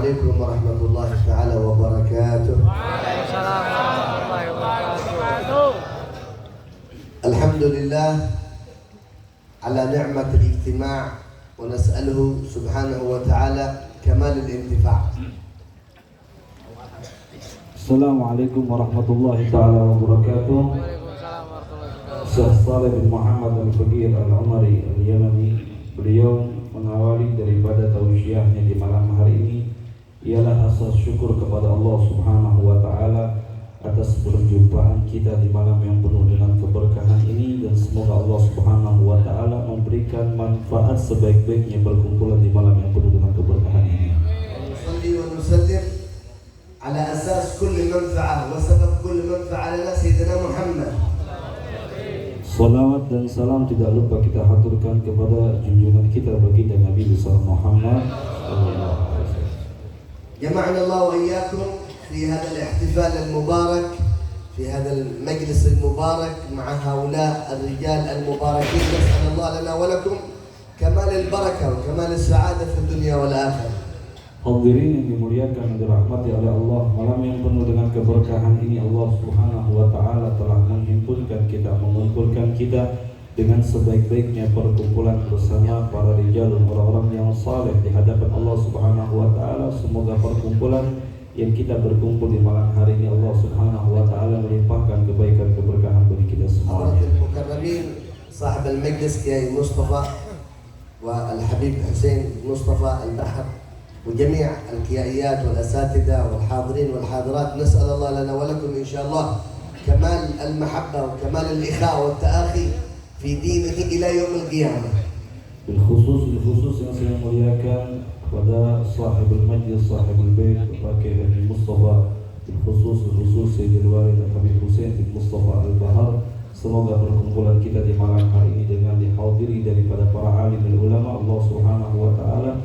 Assalamualaikum warahmatullahi taala wabarakatuh. Waalaikumsalam warahmatullahi wabarakatuh. Alhamdulillah ala ni'mat al-ijtima' wa nas'aluhu subhanahu wa ta'ala kamal al-intifa'. Assalamualaikum warahmatullahi taala wabarakatuh. Waalaikumsalam warahmatullahi wabarakatuh. Syekh Saleh bin Muhammad Al-Faqir Al-Umari Al-Yamani, beliau mengawali daripada tausiahnya di malam hari ini ialah asas syukur kepada Allah Subhanahu wa taala atas perjumpaan kita di malam yang penuh dengan keberkahan ini, dan semoga Allah Subhanahu wa taala memberikan manfaat sebaik-baiknya berkumpulan di malam yang penuh dengan keberkahan ini. Nusalli wa nusallim ala asas kulli manfa'ah wa sabab kulli manfa'ah lana sayyidina Muhammad. Salawat dan salam tidak lupa kita haturkan kepada junjungan kita baginda Nabi besar Muhammad sallallahu alaihi wasallam. جمعنا الله وإياكم في هذا الاحتفال المبارك في هذا المجلس المبارك مع هؤلاء الرجال المباركين. نسأل الله لنا ولكم كمال البركة وكمال السعادة في الدنيا والآخرة. Hadirin yang dimuliakan dan dirahmati oleh Allah, malam yang penuh dengan keberkahan ini Allah Subhanahu wa taala telah mengumpulkan kita dengan sebaik-baiknya perkumpulan bersama para rijal dan orang-orang yang saleh di hadapan Allah Subhanahu wa taala. Semoga perkumpulan yang kita berkumpul di malam hari ini Allah Subhanahu wa taala melimpahkan kebaikan keberkahan bagi kita semua. حضرة المكرمين صاحب المجلس كياي مصطفى والحبيب حسين مصطفى البحر وجميع الكيائيات والأساتذة والحاضرين والحاضرات، نسأل الله لنا ولكم إن شاء الله كمال المحبة وكمال الإخاء والتآخي في دينه إلى يوم القيامة. Bilkhusus yang saya muliakan kepada sahibul majlis, sahibul bait, Bapak Kiai Haji Mustafa, bilkhusus Sayyidil Walid Habib Hussein bin Mustafa Al-Bahar. Semoga perkumpulan kita di malam hari ini dengan dihadiri daripada para alim dan ulama, Allah Subhanahu wa taala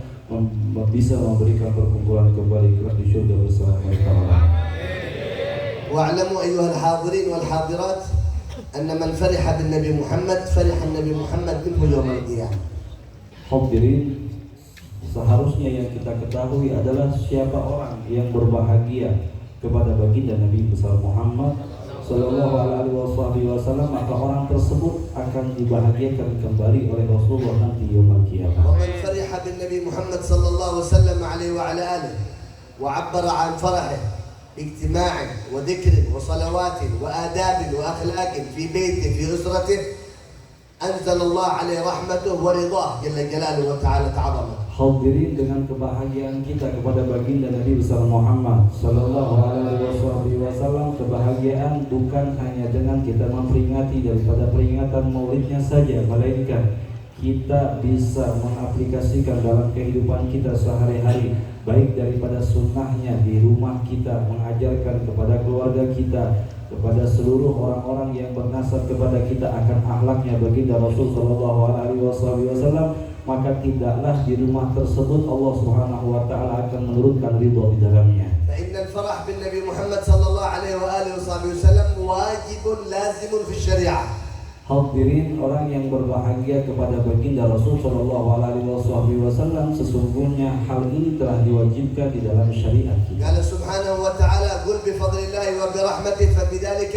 bisa memberikan perkumpulan kembali kelak di syurga bersama mereka. واعلموا أيها الحاضرين والحاضرات أن من فرح بالنبي محمد فرح النبي محمد منه يوم القيامة. Hadirin, seharusnya yang kita ketahui adalah siapa orang yang berbahagia kepada baginda Nabi besar Muhammad sallallahu alaihi wasallam, maka orang tersebut akan dibahagiakan kembali oleh Rasulullah nanti yaumul qiyamah. ومن فرح بالنبي محمد صلى الله وسلم عليه وعلى آله وعبر عن فرحه باجتماع وذكر وصلوات وآداب وأخلاق في بيته في أسرته، أنزل الله عليه رحمته ورضاه جل جلاله وتعالى تعظمه. Hadirin, dengan kebahagiaan kita kepada baginda Nabi besar Muhammad sallallahu alaihi wasallam, kebahagiaan bukan hanya dengan kita memperingati daripada peringatan maulidnya saja, melainkan kita bisa mengaplikasikan dalam kehidupan kita sehari-hari, baik daripada sunnahnya di rumah kita, mengajarkan kepada keluarga kita, kepada seluruh orang-orang yang bernasab kepada kita akan akhlaknya baginda Rasul sallallahu alaihi wasallam, maka tidaklah di rumah tersebut Allah Subhanahu wa taala akan menurunkan ridha di dalamnya. فإن الفرح بالنبي محمد صلى الله عليه وآله وسلم واجب لازم في الشريعة. Hadirin, orang yang berbahagia kepada baginda Rasul sallallahu alaihi wasallam, sesungguhnya hal ini telah diwajibkan di dalam syariat kita. قال سبحانه وتعالى قل بفضل الله وبرحمته فبذلك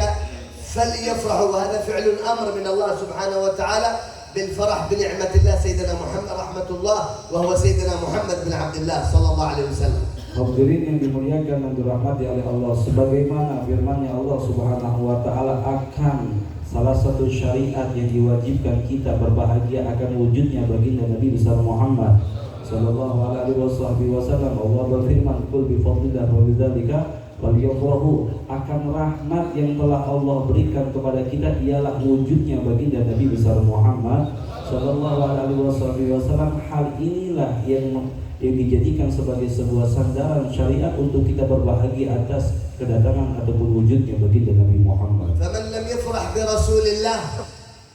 فليفرحوا، وهذا فعل أمر من الله سبحانه وتعالى بالفرح بنعمة الله سيدنا محمد رحمة الله، وهو سيدنا محمد بن عبد الله صلى الله عليه وسلم. Hadirin yang dimuliakan dan dirahmati oleh Allah, sebagaimana firman-Nya Allah Subhanahu wa taala akan salah satu syariat yang diwajibkan kita berbahagia akan wujudnya baginda Nabi besar Muhammad sallallahu alaihi wasallam. Allah berfirman, "Qul bi fadlillah wa bidzalika falyafrahu." Akan rahmat yang telah Allah berikan kepada kita ialah wujudnya baginda Nabi besar Muhammad sallallahu alaihi wasallam. Hal inilah yang dijadikan sebagai sebuah sandaran syariat untuk kita berbahagia atas kedatangan ataupun wujudnya baginda Nabi Muhammad. فمن لم يفرح برسول الله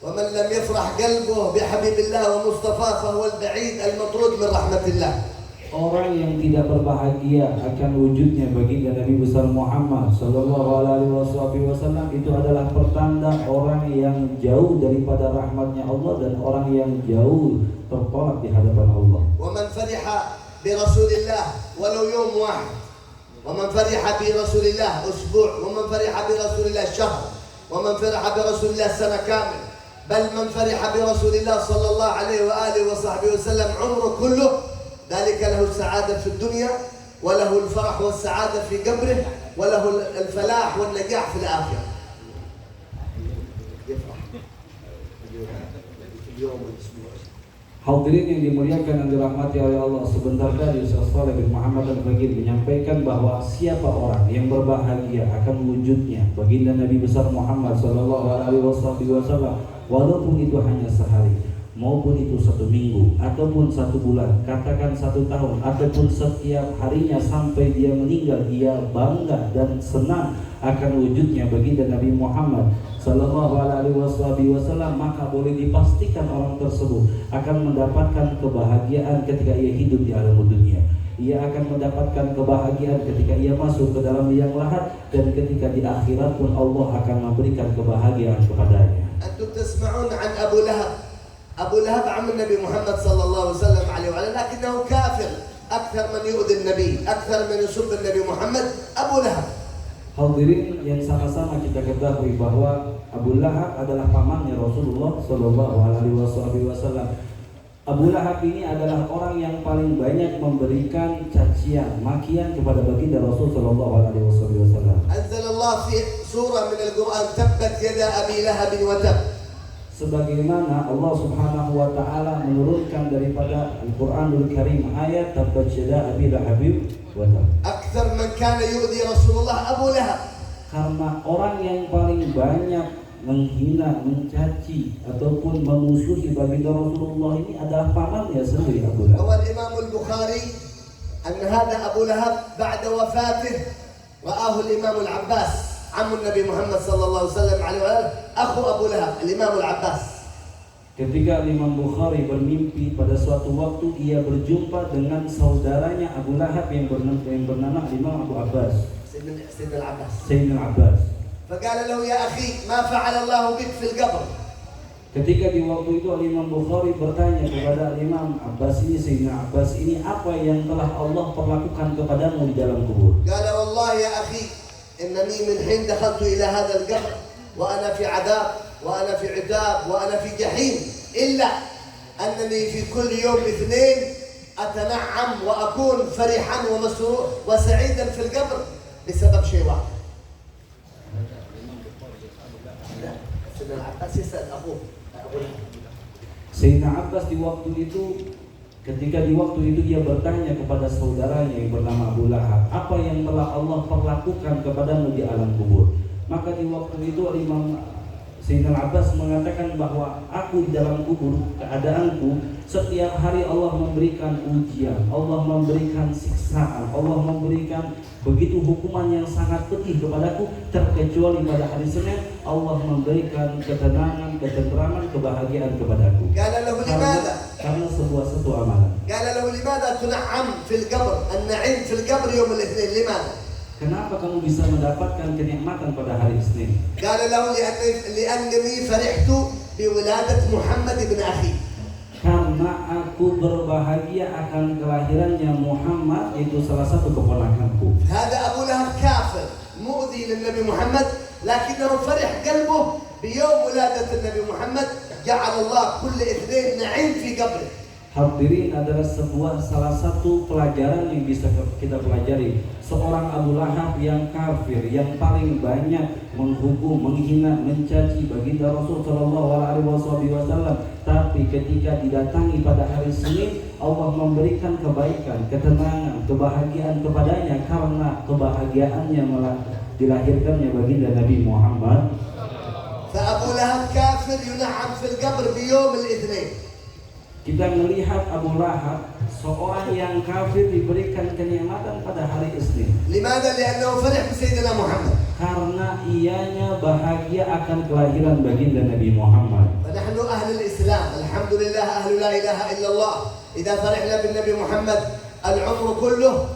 ومن لم يفرح قلبه بحبيب الله ومصطفى فهو البعيد المطرود من رحمة الله. Orang yang tidak berbahagia akan wujudnya baginda Nabi besar Muhammad sallallahu alaihi wasallam itu adalah pertanda orang yang jauh daripada rahmatnya Allah dan orang yang jauh tertolak di hadapan Allah. ومن فرح برسول الله ولو يوم واحد، ومن فرح برسول الله أسبوع، ومن فرح برسول الله شهر، ومن فرح برسول الله سنة كامل، بل من فرح برسول الله صلى الله عليه وآله وصحبه وسلم عمره كله، ذلك له السعادة في الدنيا وله الفرح والسعادة في قبره وله الفلاح والنجاح في الآخرة. يفرح اليوم والأسبوع. Hadirin yang dimuliakan dan dirahmati oleh Allah, sebentar tadi Ustaz Shaleh bin Muhammad Al-Bagir menyampaikan bahwa siapa orang yang berbahagia akan wujudnya baginda Nabi besar Muhammad sallallahu alaihi wasallam, walaupun itu hanya sehari, maupun itu 1 minggu, ataupun 1 bulan, katakan 1 tahun, ataupun setiap harinya sampai dia meninggal, dia bangga dan senang akan wujudnya baginda Nabi Muhammad sallallahu alaihi wasallam, maka boleh dipastikan orang tersebut akan mendapatkan kebahagiaan ketika ia hidup di alam dunia. Ia akan mendapatkan kebahagiaan ketika ia masuk ke dalam liang lahat, dan ketika di akhirat pun Allah akan memberikan kebahagiaan kepadanya. Antum tasma'un an Abu Lahab. أبو لهب عم النبي محمد صلى الله وسلم عليه وعلى، لكنه كافر أكثر من يؤذي النبي، أكثر من يسب النبي محمد. أبو لهب. Hadirin yang sama-sama kita ketahui bahwa Abu Lahab adalah pamannya Rasulullah Shallallahu Alaihi Wasallam. Abu Lahab ini adalah orang yang paling banyak memberikan cacian, makian kepada baginda Rasul Shallallahu Alaihi Wasallam. Anzalallah fi surah min al-Quran, tabbat yada Abi Lahab wa tab. Sebagaimana Allah Subhanahu wa taala menurunkan daripada Al-Qur'anul Karim ayat tabbat yada Abi Lahab wa tab. Akthar man kana yu'dhi Rasulullah Abu Lahab. Karena orang yang paling banyak menghina, mencaci ataupun memusuhi baginda Rasulullah ini adalah pamannya sendiri, Abu Lahab. Wa Imam Al-Bukhari an hadha Abu Lahab ba'da wafatih ra'ahu al-Imam Al-Abbas عم النبي محمد صلى الله عليه وسلم عليه وآله أخو أبو لهب الإمام العباس. Ketika Imam Bukhari bermimpi pada suatu waktu ia berjumpa dengan saudaranya Abu Lahab yang bernama Imam Abu Abbas. سيدنا العباس. Sayyidina Abbas. فقال له يا أخي ما فعل الله بك في القبر. Ketika di waktu itu Imam Bukhari bertanya kepada Imam Abbas ini, Sayyidina Abbas ini, apa yang telah Allah perlakukan kepadamu di dalam kubur? قال والله يا أخي إنني من حين دخلت إلى هذا القبر وأنا في عذاب وأنا في عذاب وأنا في جحيم، إلا أنني في كل يوم اثنين أتنعم وأكون فرحا ومسرور وسعيدا في القبر بسبب شيء واحد. سيدنا العباس يسأل أخوه Sayyidina Abbas di waktu itu, ketika di waktu itu dia bertanya kepada saudaranya yang bernama Abu Lahab, apa yang telah Allah perlakukan kepadamu di alam kubur? Maka di waktu itu Imam Sayyidina Abbas mengatakan bahwa aku di dalam kubur, keadaanku setiap hari Allah memberikan ujian, Allah memberikan siksaan, Allah memberikan begitu hukuman yang sangat pedih kepadaku, terkecuali pada hari Senin Allah memberikan ketenangan, ketenteraman, kebahagiaan kepadaku. Karena sebuah satu amalan. Kenapa kamu bisa mendapatkan kenikmatan pada hari Isnin? Karena aku berbahagia akan kelahirannya Muhammad, yaitu salah satu keponakanku. Hada Abu Lahab kafir, mu'dhi lin Nabi Muhammad, lakinnahu farih qalbuh bi yawm wiladat Nabi Muhammad, ja'ala Allah kull ithnain na'im fi qabrih. Hadirin, adalah salah satu pelajaran yang bisa kita pelajari. Seorang Abu Lahab yang kafir, yang paling banyak menghukum, menghina, mencaci baginda Rasul Shallallahu Alaihi Wasallam, tapi ketika didatangi pada hari Senin, Allah memberikan kebaikan, ketenangan, kebahagiaan kepadanya karena kebahagiaannya dilahirkannya baginda Nabi Muhammad. Abu Lahab kafir yun'am fil qabr bi yawm al-ithnain. Kita melihat Abu Lahab, seorang yang kafir, diberikan kenikmatan pada hari Isnin. Limadha? Li'annahu farih bi Sayyidina Muhammad. Karena ianya bahagia akan kelahiran baginda Nabi Muhammad. Nahnu ahlul Islam, alhamdulillah, ahlu la ilaha illallah. Idza farihna bin Nabi Muhammad al-umr kulluh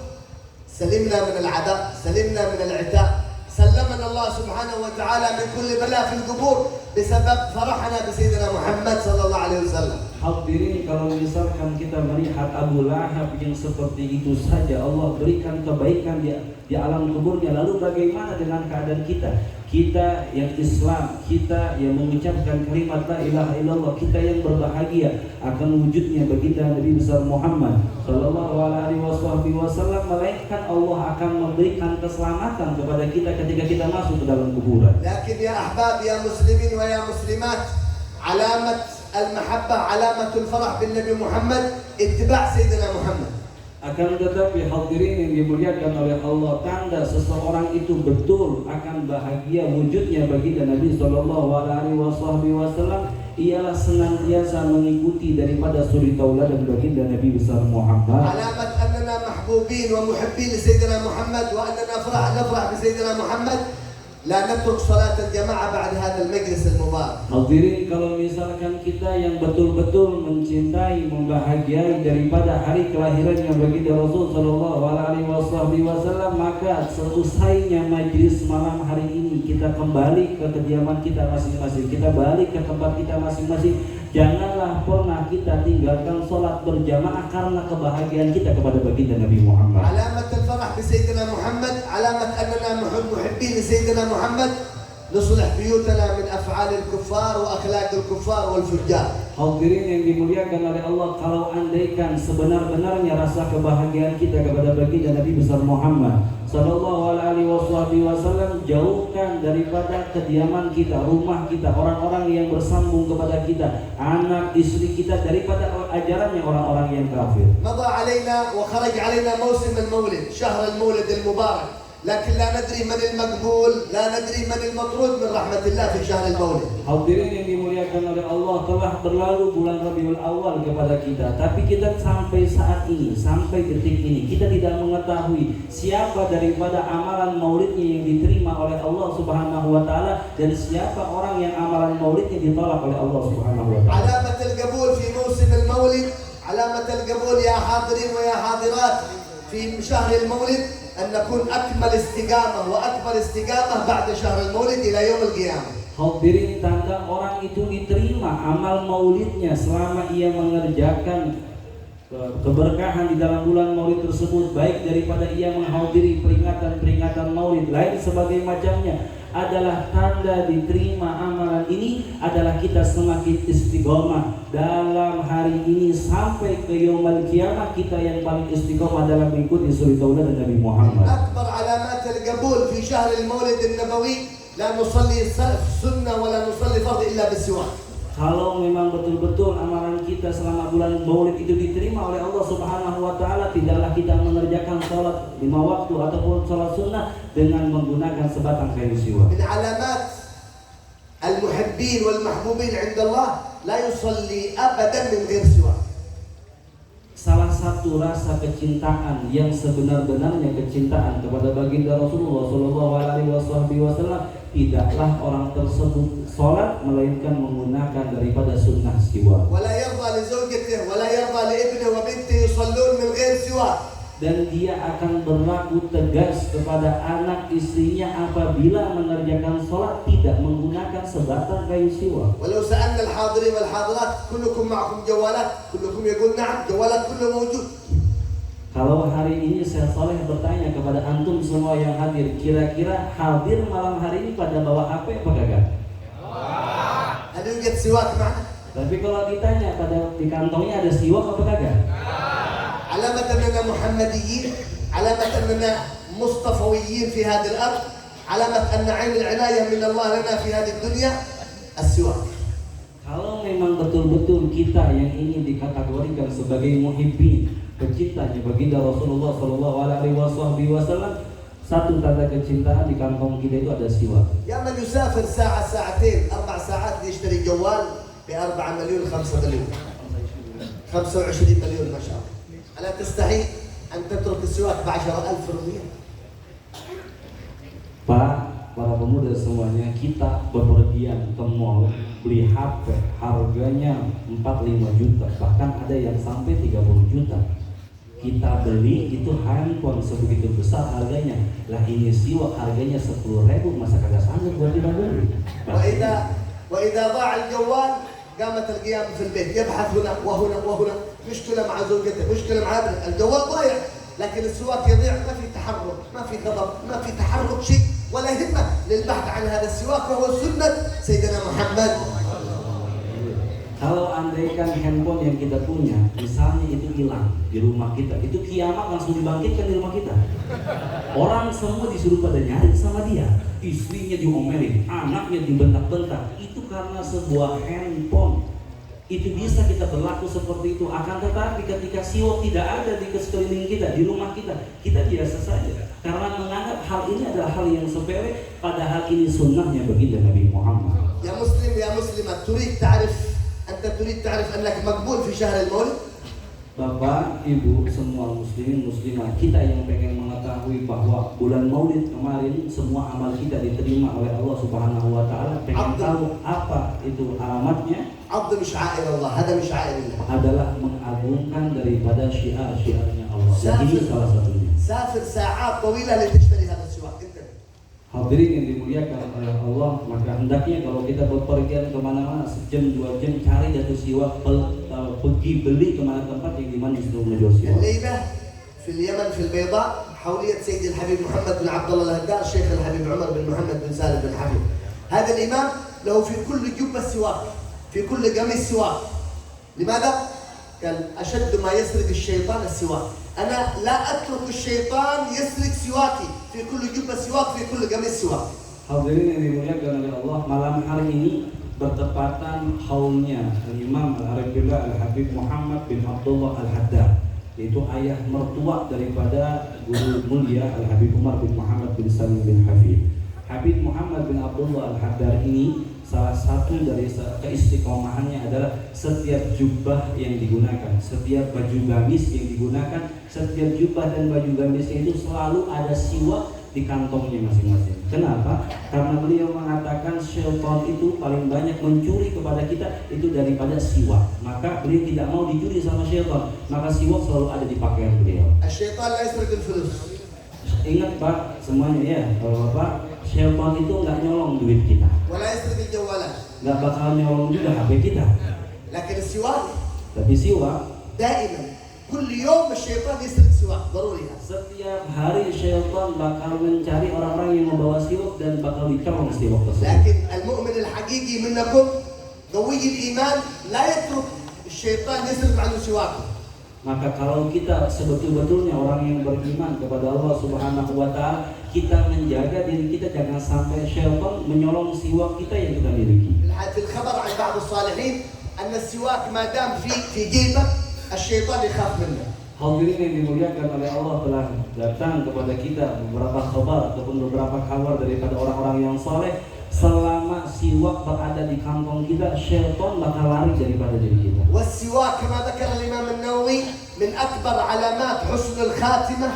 salimna min al-'adab, salimna min al-'itab, سلمنا الله سبحانه وتعالى من كل بلاء في القبور بسبب فرحنا بسيدنا محمد صلى الله عليه وسلم. Hadirin, kalau misalkan kita melihat Abu Lahab yang seperti itu saja Allah berikan kebaikan di alam kuburnya, lalu bagaimana dengan keadaan kita? Kita yang Islam, kita yang mengucapkan kalimat la ilaha illallah, kita yang berbahagia akan wujudnya baginda Nabi besar Muhammad sallallahu alaihi wasallam, melainkan Allah akan memberikan keselamatan kepada kita ketika kita masuk ke dalam kuburan. Lakin ya ahbab ya muslimin wa ya muslimat, alamat المحبة علامة الفرح بالنبي محمد اتباع سيدنا محمد. Akan tetapi hadirin yang dimuliakan oleh Allah, tanda seseorang itu betul akan bahagia wujudnya baginda Nabi sallallahu alaihi wasallam ialah senantiasa mengikuti daripada suri tauladan baginda Nabi besar Muhammad. علامة أننا محبوبين ومحبين لسيدنا محمد وأننا نفرح بسيدنا محمد لا نترك صلاة الجماعة بعد هذا المجلس المبارك. Hadirin, kalau misalkan kita yang betul-betul mencintai, membahagiai daripada hari kelahirannya baginda Rasul sallallahu alaihi wasallam, maka seusainya majlis malam hari ini kita kembali ke kediaman kita masing-masing, kita balik ke tempat kita masing-masing. Janganlah pernah kita tinggalkan sholat berjamaah karena kebahagiaan kita kepada baginda Nabi Muhammad. علامة الفرح بسيدنا محمد علامة أننا محبين لسيدنا محمد نصلح بيوتنا من أفعال الكفار وأخلاق الكفار والفجار. Hadirin yang dimuliakan oleh Allah, kalau andaikan sebenar-benarnya rasa kebahagiaan kita kepada baginda Nabi besar Muhammad sallallahu alaihi wasallam, jauhkan daripada kediaman kita, rumah kita, orang-orang yang bersambung kepada kita, anak istri kita daripada ajarannya orang-orang yang kafir. مضى علينا وخرج علينا موسم المولد، شهر المولد المبارك، لكن لا ندري من المقبول، لا ندري من المطرود من رحمة الله في شهر المولد. Hadirin yang dimuliakan oleh Allah, telah berlalu bulan Rabiul Awal kepada kita, tapi kita sampai saat ini, sampai detik ini, kita tidak mengetahui siapa daripada amalan maulidnya yang diterima oleh Allah Subhanahu wa taala dan siapa orang yang amalan maulidnya ditolak oleh Allah Subhanahu wa taala. علامة القبول في موسم المولد، علامة القبول يا حاضرين ويا حاضرات في شهر المولد أن نكون أكمل استقامة وأكبر استقامة بعد شهر المولد إلى يوم القيامة. Hadirin, tanda orang itu diterima amal maulidnya selama ia mengerjakan keberkahan di dalam bulan maulid tersebut, baik daripada ia menghadiri peringatan-peringatan maulid lain sebagai macamnya, adalah tanda diterima amalan ini adalah kita semakin istiqomah dalam hari ini sampai ke yaumul qiyamah. Kita yang paling istiqomah dalam mengikuti suri tauladan Nabi Muhammad. أكبر علامات القبول في شهر المولد النبوي لا نصلي سنة ولا نصلي فرض إلا بالسواك. Kalau memang betul-betul amalan kita selama bulan maulid itu diterima oleh Allah Subhanahu wa taala, tidaklah kita mengerjakan salat 5 waktu ataupun salat sunnah dengan menggunakan sebatang kayu siwak. من علامات المحبين والمحبوبين عند الله لا يصلي أبدا من غير سواك. Salah satu rasa kecintaan yang sebenar-benarnya kecintaan kepada baginda Rasulullah sallallahu alaihi wasallam, tidaklah orang tersebut salat melainkan menggunakan daripada sunnah siwak. ولا يرضى لزوجته ولا يرضى لابنه وبنته يصلون من غير سواك. Dan dia akan berlaku tegas kepada anak istrinya apabila mengerjakan sholat tidak menggunakan sebatang kayu siwak. ولو سألنا الحاضرين والحاضرات كلكم معكم جوالات كلكم يقول نعم جوالات كله موجود. Kalau hari ini Syekh Saleh bertanya kepada antum semua yang hadir, kira-kira hadir malam hari ini pada bawa HP apa kagak? هل يوجد سواك معنا؟ Tapi kalau ditanya pada di kantongnya ada siwak apa kagak? علامة أننا محمديين، علامة أننا مصطفويين في هذه الأرض، علامة أن عين العناية من الله لنا في هذه الدنيا السواك. Kalau memang betul-betul kita yang ini dikategorikan sebagai muhibbin, pecintanya baginda Rasulullah sallallahu alaihi wasallam, satu tanda kecintaan di kantong kita itu ada siwak. يا من يسافر ساعة ساعتين 4 ساعات يشتري جوال ب4 مليون 5 مليون 25 مليون ما شاء الله. ألا تستحي أن تترك السواك ب10,000 ريال؟ Pak, para pemuda semuanya, kita bepergian ke mall beli HP harganya 4-5 juta, bahkan ada yang sampai 30 juta. kita beli itu handphone sebegitu besar harganya, lah ini siwak harganya 10.000, masa kagak sanggup buat kita beli. وإذا ضاع الجوال قامت القيام في البيت يبحث هنا وهنا وهنا، مشكلة مع زوجته، مشكلة مع ابنه، الجوال ضايع، لكن السواك يضيع، ما في تحرك، ما في غضب، ما في تحرك شيء ولا همة للبحث عن هذا السواك وهو سنة سيدنا محمد. Kalau andaikan handphone yang kita punya, misalnya itu hilang di rumah kita, itu kiamat langsung dibangkitkan di rumah kita. Orang semua disuruh pada nyari sama dia, istrinya diomelin, anaknya dibentak-bentak. Itu karena sebuah handphone. Itu bisa kita berlaku seperti itu. Akan tetapi ketika siwak tidak ada di sekeliling kita, di rumah kita, kita biasa saja. Karena menganggap hal ini adalah hal yang sepele, padahal ini sunnahnya baginda Nabi Muhammad. يا مسلم يا مسلمة، أنت تريد تعرف أنك مقبول في شهر المولد؟ Bapak, Ibu, semua muslimin muslimah, kita yang pengen mengetahui bahwa bulan Maulid kemarin semua amal kita diterima oleh Allah Subhanahu wa taala, pengen tahu apa itu alamatnya? عظم شعائر الله، هذا من شعائر الله. Adalah mengagungkan daripada syiar-syiarnya Allah. Dan ini salah satunya. سافر ساعات طويلة لتشتري هذا السواك. Hadirin yang dimuliakan oleh Allah, maka hendaknya kalau kita berpergian kemana-mana sejam 2 jam cari jatuh siwak, pergi beli kemana tempat yang dimana disitu menjual siwak. الليلة في اليمن في البيضاء حولية سيد الحبيب محمد بن عبد الله الهدار الشيخ الحبيب عمر بن محمد بن سالم بن حبيب. هذا الإمام له في كل جبة سواك، في كل قميص سواك. لماذا؟ قال أشد ما يسرق الشيطان السواك. أنا لا أترك الشيطان يسرق سواكي، في كل جبة سواك، في كل قميص سواك. Hadirin yang dimuliakan oleh Allah, malam hari ini bertepatan haulnya Imam Al-Arifillah Al-Habib Muhammad bin Abdullah Al-Haddad, yaitu ayah mertua daripada guru mulia Al-Habib Umar bin Muhammad bin Salim bin Hafid. Habib Muhammad bin Abdullah Al-Haddad ini salah satu dari keistiqomahannya adalah setiap jubah yang digunakan, setiap baju gamis yang digunakan, setiap jubah dan baju gamisnya itu selalu ada siwak di kantongnya masing-masing. Kenapa? Karena beliau mengatakan syaitan itu paling banyak mencuri kepada kita itu daripada siwak. Maka beliau tidak mau dicuri sama syaitan, maka siwak selalu ada di pakaian beliau. الشيطان لا يسرق الفلوس. Ingat Pak, semuanya ya, kalau Bapak, syaitan itu nggak nyolong duit kita, ولا يسرق الجوالات. nggak bakal nyolong juga HP kita. لكن السواك Tapi siwak, دائما كل يوم الشيطان يسرق سواك ضروري. setiap hari syaitan bakal mencari orang-orang yang membawa siwak dan bakal dicolong siwak tersebut. لكن المؤمن الحقيقي منكم قوي الإيمان لا يترك الشيطان يسرق عنه سواكه. Maka kalau kita sebetul-betulnya orang yang beriman kepada Allah Subhanahu wa taala, kita menjaga diri kita jangan sampai syaitan menyolong siwak kita yang kita miliki. في الخبر عن بعض الصالحين أن السواك ما دام في جيبه الشيطان يخاف منه. Hadirin yang dimuliakan oleh Allah, telah datang kepada kita beberapa kabar ataupun beberapa kabar daripada orang-orang yang saleh, selama siwak berada di kantong kita, syaitan bakal lari daripada diri kita. والسواك كما ذكر الإمام النووي من أكبر علامات حسن الخاتمة،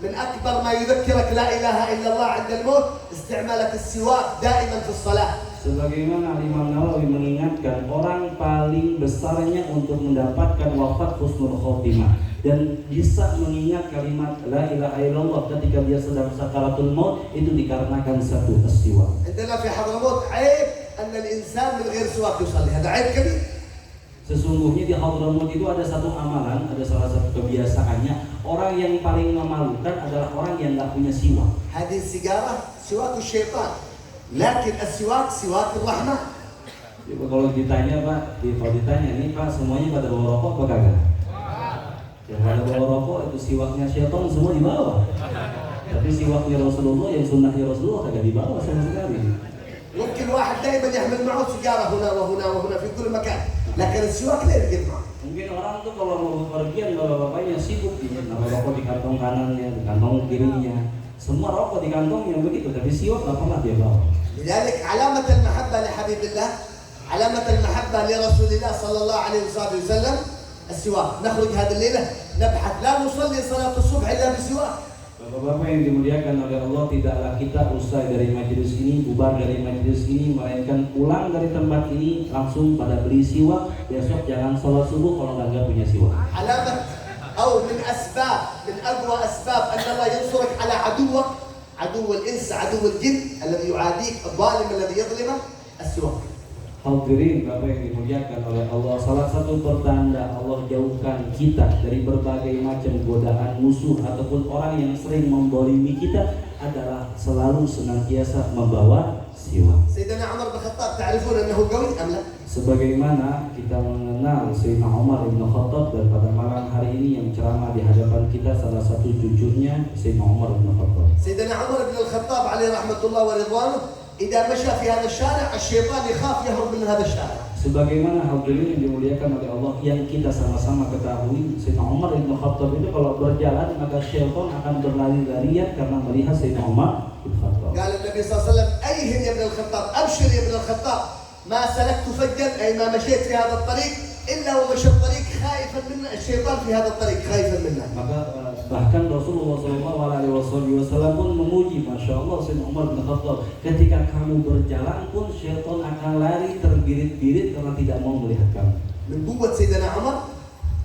من أكبر ما يذكرك لا إله إلا الله عند الموت استعمالك السواك دائما في الصلاة. Sebagaimana Imam Nawawi mengingatkan, orang paling besarnya untuk mendapatkan wafat husnul khotimah dan bisa mengingat kalimat la ilaha illallah ketika dia sedang sakaratul maut itu dikarenakan satu peristiwa. عندنا في حضرموت عيب أن الإنسان من غير سواك يصلي، هذا عيب كبير. Sesungguhnya di Hadramut itu ada satu amalan, ada salah satu kebiasaannya, orang yang paling memalukan adalah orang yang nggak punya siwak. هذه السيجارة سواك الشيطان، لكن السواك سواك الرحمن. Coba kalau ditanya Pak, kalau ditanya nih Pak, semuanya pada bawa rokok apa kagak? Yang pada bawa rokok itu siwaknya syaitan semua dibawa. Tapi siwaknya Rasulullah yang sunnahnya Rasulullah kagak dibawa sama sekali. ممكن واحد دائما يحمل معه سيجارة هنا وهنا وهنا في كل مكان، لكن السواك لا يركب معه. Mungkin orang tuh kalau mau bepergian bapak-bapaknya sibuk naruh rokok di kantong kanannya, di kantong kirinya, semua rokok di kantongnya begitu, tapi siwak nggak pernah dia bawa. لذلك علامة المحبة لحبيب الله، علامة المحبة لرسول الله صلى الله عليه وسلم السواك. نخرج هذه الليلة نبحث، لا نصلي صلاة الصبح إلا بسواك. Bapak-bapak yang dimuliakan oleh Allah, tidaklah kita usai dari majelis ini, bubar dari majelis ini, melainkan pulang dari tempat ini langsung pada beli siwak. Besok jangan sholat subuh kalau nggak punya siwak. علامة أو من أقوى أسباب أن الله ينصرك على عدوك، عدو الإنس عدو الجن الذي يعاديك، الظالم الذي يظلمك، السواك. Hadirin Bapak yang dimuliakan oleh Allah, salah satu pertanda Allah jauhkan kita dari berbagai macam godaan musuh ataupun orang yang sering membolimi kita adalah selalu senantiasa membawa siwak. Sayyidina Umar bin Khattab, ta'rifun annahu qawi am la? Sebagaimana kita mengenal Sayyidina Umar bin Khattab, dan pada malam hari ini yang ceramah di hadapan kita salah satu cucunya Sayyidina Umar bin Khattab. Sayyidina Umar bin Khattab alaihi rahmatullah wa ridwanuh, idza masya fi hadha asy-syari' asy-syaitan yakhaf yahrub min hadha asy-syari'. Sebagaimana hadirin yang dimuliakan oleh Allah yang kita sama-sama ketahui, Sayyidina Umar bin Khattab itu kalau berjalan maka syaitan akan berlari-larian karena melihat Sayyidina Umar bin Khattab. قال النبي صلى الله عليه وسلم أيهم يا ابن الخطاب، أبشر يا ابن الخطاب، ما سلكت فجا أي ما مشيت في هذا الطريق إلا ومشى الطريق خائفا منا، الشيطان في هذا الطريق خائفا منا. Maka bahkan Rasulullah SAW pun memuji, Masya Allah Sayyidina Umar bin Khattab, ketika kamu berjalan pun syaitan akan lari terbirit-birit karena tidak mau melihat kamu. من قوة سيدنا عمر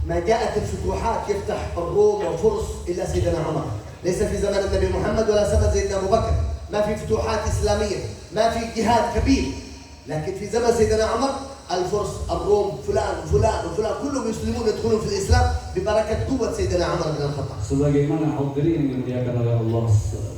ما جاءت الفتوحات يفتح الروم وفرس إلا سيدنا عمر، ليس في زمن النبي محمد ولا زمن سيدنا أبو بكر، ما في فتوحات إسلامية، ما في جهاد كبير، لكن في زمن سيدنا عمر الفرس الروم فلان وفلان وفلان كلهم يسلمون يدخلون في الإسلام ببركة قوة سيدنا عمر بن الخطاب. Sebagaimana hadirin yang dimuliakan oleh Allah,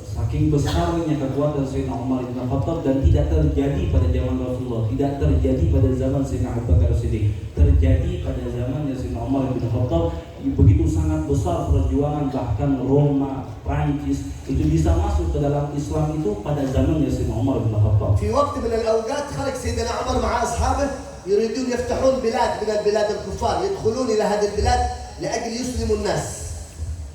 saking besarnya kekuatan Sayyidina Umar bin Khattab dan tidak terjadi pada zaman Rasulullah, tidak terjadi pada zaman Sayyidina Abu Bakar Siddiq, terjadi pada zaman Sayyidina Umar bin Khattab. Begitu sangat besar perjuangan, bahkan Roma, Prancis itu bisa masuk ke dalam Islam itu pada zaman Sayyidina Umar bin Khattab. في وقت من الأوقات خرج سيدنا عمر مع أصحابه يريدون يفتحون بلاد من البلاد الكفار، يدخلون إلى هذه البلاد لأجل يسلموا الناس.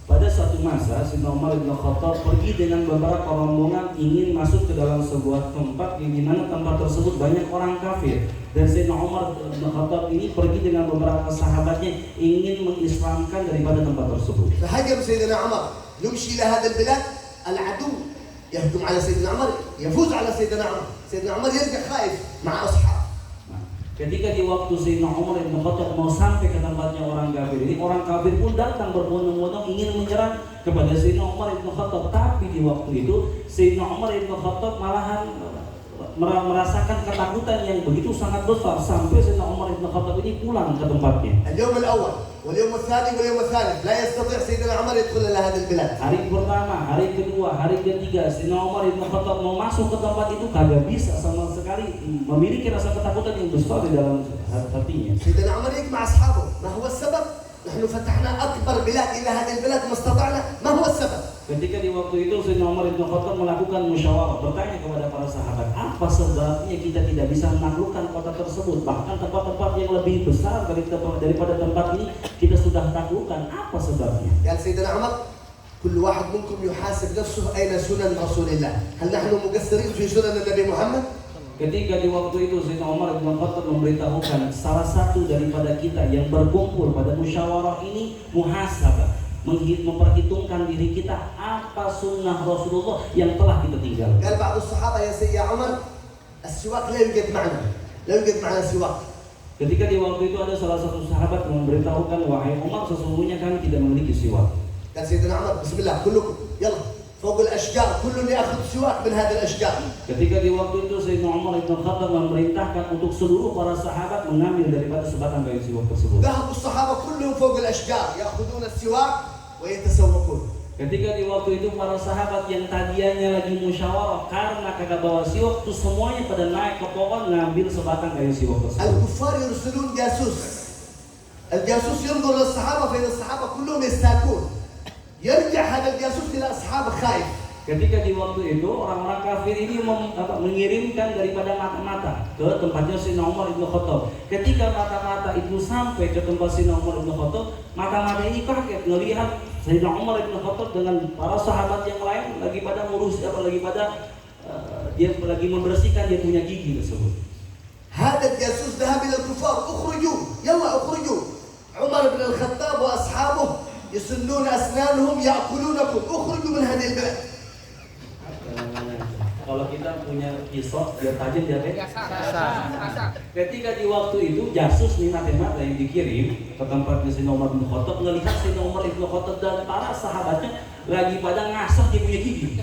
Pada suatu masa Sayyidina Umar bin Khattab pergi dengan beberapa rombongan ingin masuk ke dalam sebuah tempat di mana tempat tersebut banyak orang kafir, dan Sayyidina Umar bin Khattab ini pergi dengan beberapa sahabatnya ingin mengislamkan daripada tempat tersebut. فهجم سيدنا عمر يمشي إلى هذه البلاد، العدو يهجم على سيدنا عمر يفوز على سيدنا عمر، سيدنا عمر يرجع خائف مع أصحابه. Ketika di waktu Sayyidina Umar bin Khattab mau sampai ke tempatnya orang kafir ini, orang kafir pun datang berbondong-bondong ingin menyerang kepada Sayyidina Umar bin Khattab. Tapi di waktu itu Sayyidina Umar bin Khattab malahan merasakan ketakutan yang begitu sangat besar sampai Sayyidina Umar bin Khattab ini pulang ke tempatnya. اليوم الأول واليوم الثاني واليوم الثالث لا يستطيع سيدنا عمر يدخل إلى هذه البلاد. Hari pertama, hari kedua, hari ketiga Sayyidina Umar bin Khattab mau masuk ke tempat itu kagak bisa sama sekali, memiliki rasa ketakutan yang besar di dalam hatinya. سيدنا عمر يجمع أصحابه، ما هو السبب؟ نحن فتحنا أكبر بلاد إلى هذه البلاد ما استطعنا، ما هو السبب؟ Ketika di waktu itu Sayyidina Umar bin Khattab melakukan musyawarah, bertanya kepada para sahabat, apa sebabnya kita tidak bisa menaklukkan kota tersebut? Bahkan tempat-tempat yang lebih besar daripada tempat ini kita sudah taklukkan, apa sebabnya? قال سيدنا عمر كل واحد منكم يحاسب نفسه أين سنن رسول الله؟ هل نحن مقصرين في سنن النبي محمد؟ Ketika di waktu itu Sayyidina Umar bin Khattab memberitahukan salah satu daripada kita yang berkumpul pada musyawarah ini muhasabah, memperhitungkan diri kita apa sunnah Rasulullah yang telah kita tinggalkan. قال بعض الصحابة يا سيدي عمر السواك لا يوجد معنا، لا يوجد معنا سواك. Ketika di waktu itu ada salah satu sahabat memberitahukan, wahai Umar, sesungguhnya kami tidak memiliki siwak. قال سيدنا عمر بسم الله كلكم يلا فوق الأشجار كل يأخذ سواك من هذه الأشجار. Ketika di waktu itu Sayyidina Umar bin Khattab memerintahkan untuk seluruh para sahabat mengambil daripada sebatang kayu siwak tersebut. ذهب الصحابة كلهم فوق الأشجار يأخذون السواك ويتسوقون. Ketika di waktu itu para sahabat yang tadiannya lagi musyawarah karena kagak bawa siwak itu semuanya pada naik ke pohon ngambil sebatang kayu siwak tersebut. الكفار يرسلون جاسوس. الجاسوس ينظر للصحابة فإن الصحابة كلهم يستاكون. يرجع هذا الجاسوس إلى أصحابه خائف. Ketika di waktu itu orang-orang kafir ini mengirimkan daripada mata-mata ke tempatnya Sayyidina Umar bin Khattab. Ketika mata-mata itu sampai ke tempat Sayyidina Umar bin Khattab, mata-mata ini kaget melihat Sayyidina Umar bin Khattab dengan para sahabat yang lain lagi pada dia lagi membersihkan dia punya gigi tersebut. هذا الجاسوس ذهب إلى الكفار اخرجوا يلا اخرجوا عمر بن الخطاب وأصحابه يسنون أسنانهم يأكلونكم اخرجوا من هذه البلاد. Kalau kita punya pisau biar tajam dia teh. Sasa. Ketika di waktu itu jasus nih mata yang dikirim ke tempatnya si Umar bin Khattab ngelihat si Umar bin Khattab dan para sahabatnya lagi pada ngasah dia punya gigi.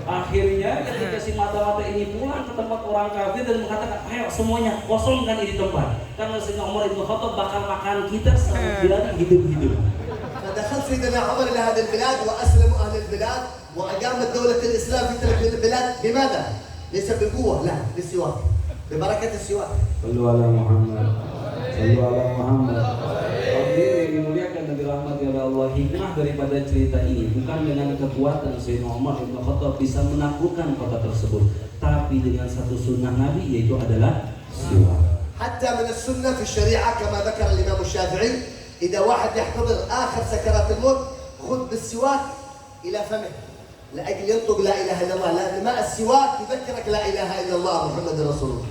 Akhirnya ketika si mata-mata ini pulang ke tempat orang kafir dan mengatakan, ayo semuanya kosongkan ini tempat, karena si Umar bin Khattab bakal makan kita sampai hidup-hidup. فدخل سيدنا عمر إلى هذه البلاد وأسلم أهل البلاد وأقامت دولة الإسلام في تلك البلاد. بماذا؟ ليس بالقوة، لا، بالسواك، ببركة السواك. Sallu ala Muhammad. Sallu ala Muhammad. Hadirin dimuliakan dan dirahmati oleh Allah, hikmah daripada cerita ini bukan dengan kekuatan Sayyidina Umar bin Khattab bisa menaklukkan kota tersebut, tapi dengan satu sunnah Nabi, yaitu adalah siwak. حتى من السنة في الشريعة كما ذكر الإمام الشافعي، إذا واحد يحتضر آخر سكرات الموت خذ بالسواك إلى فمه لأجل ينطق لا إله إلا الله، لأن ماء السواك يذكرك لا إله إلا الله محمد رسول الله.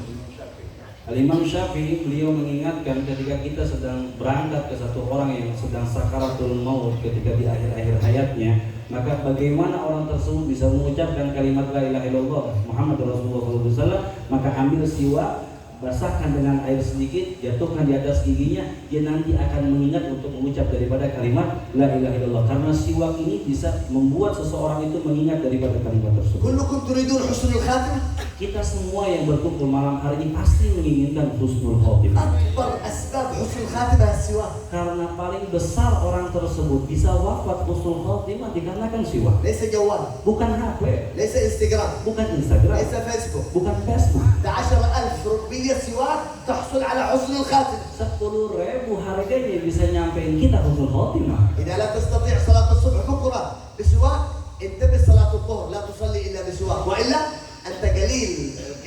Al-Imam Syafi'i beliau mengingatkan ketika kita sedang berangkat ke satu orang yang sedang sakaratul maut ketika di akhir-akhir hayatnya, maka bagaimana orang tersebut bisa mengucapkan kalimat la ilaha illallah Muhammad Rasulullah SAW, maka ambil siwak, basahkan dengan air sedikit, jatuhkan di atas giginya, dia nanti akan mengingat untuk mengucap daripada kalimat la ilaha illallah, karena siwak ini bisa membuat seseorang itu mengingat daripada kalimat tersebut. كلكم تريدون حسن الخاتمة؟ Kita semua yang berkumpul malam hari ini pasti menginginkan husnul khotimah. أكبر أسباب حسن الخاتمة السواك. Karena paling besar orang tersebut bisa wafat husnul khotimah dikarenakan siwak. ليس جوال، Bukan HP, ليس انستغرام، bukan Instagram, ليس فيسبوك. bukan Facebook. 10,000 ربية سواك تحصل على حسن الخاتمة. 10.000 harganya bisa nyampein kita husnul khotimah. إذا لا تستطيع صلاة الصبح بكرة بسواك، انتبه صلاة الظهر لا تصلي إلا بسواك، وإلا أنت قليل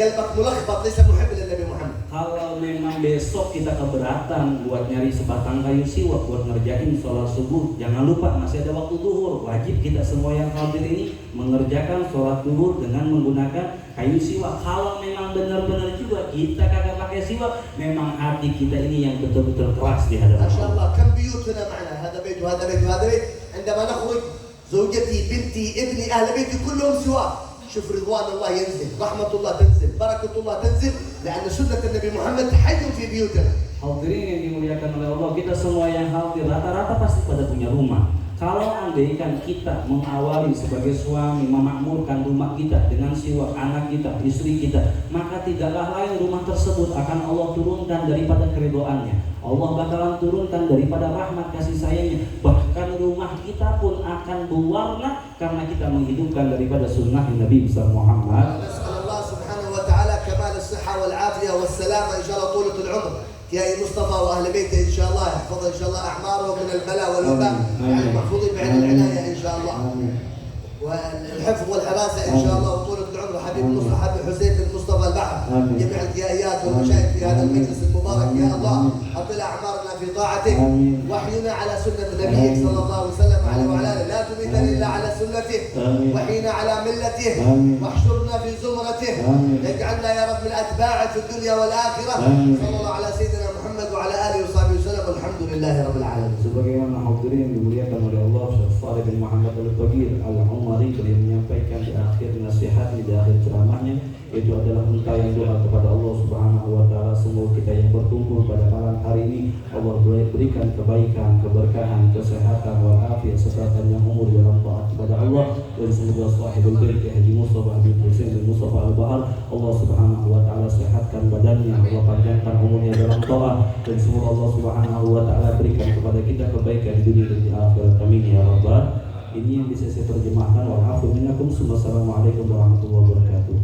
قلبك ملخبط ليس محب للنبي محمد. Kalau memang besok kita keberatan buat nyari sebatang kayu siwak buat ngerjain sholat subuh, jangan lupa masih ada waktu duhur. Wajib kita semua yang hadir ini mengerjakan sholat duhur dengan menggunakan kayu siwak. Kalau memang benar-benar juga kita kagak pakai siwak, memang hati kita ini yang betul-betul keras di hadapan ما شاء Allah. الله كم بيوتنا معنا، هذا بيت وهذا بيت وهذا بيت، عندما نخرج زوجتي بنتي ابني أهل بيتي كلهم سواك. شوف رضوان الله ينزل، رحمة الله تنزل، بركة الله تنزل، لأن سنة النبي محمد حي في بيوتنا. Hadirin yang dimuliakan oleh Allah, kita semua yang hadir rata-rata pasti pada punya rumah. Kalau andaikan kita mengawali sebagai suami memakmurkan rumah kita dengan siwak anak kita, istri kita, maka tidaklah lain rumah tersebut akan Allah turunkan daripada keridhoannya. Allah bakalan turunkan daripada rahmat kasih sayangnya. Bahkan rumah kita pun akan berwarna karena kita menghidupkan daripada sunnah Nabi besar Muhammad. نسأل الله سبحانه وتعالى كمال الصحة والعافية والسلامة إن شاء الله طولة العمر يا مصطفى وأهل بيته إن شاء الله يحفظ إن شاء الله أعمارهم من البلاء والوباء، يعني محفوظين بعين العناية إن شاء الله، والحفظ والحراسة إن شاء الله وطولة العمر حبيب المصطفى حبيب حسين بن مصطفى البحر، جميع الكيائيات والمشايخ في هذا المجلس المبارك، يا الله أطل أعمارنا في طاعتك، وحينا على سنة نبيك صلى الله عليه وسلم وعلى آله، لا تميتنا إلا على سنته، وحينا على ملته، واحشرنا في زمرته، اجعلنا يا رب من أتباعه في الدنيا والآخرة، صلى الله على سيدنا محمد وعلى آله وصحبه وسلم، والحمد لله رب العالمين. Sebagaimana hadirin dimuliakan oleh Allah, Syekh Shalih bin Muhammad Al-Bagir Al-Umari beliau menyampaikan di akhir nasihatnya, di akhir ceramahnya, itu adalah untayan doa kepada Allah Subhanahu wa taala. Semoga kita yang berkumpul pada malam hari ini Allah berikan kebaikan, keberkahan, kesehatan, walafiat serta panjang umur dalam taat kepada Allah, dan semoga sahibul bait Haji Mustafa bin Husain bin Mustafa Al-Bahar Allah Subhanahu wa taala sehatkan badannya, Allah panjangkan umurnya dalam taat, dan semoga Allah Subhanahu wa taala berikan kepada kita kebaikan di dunia dan di akhirat. Amin ya rabbal. Ini yang bisa saya terjemahkan. Wa'afu minnakum. Assalamualaikum warahmatullahi wabarakatuh.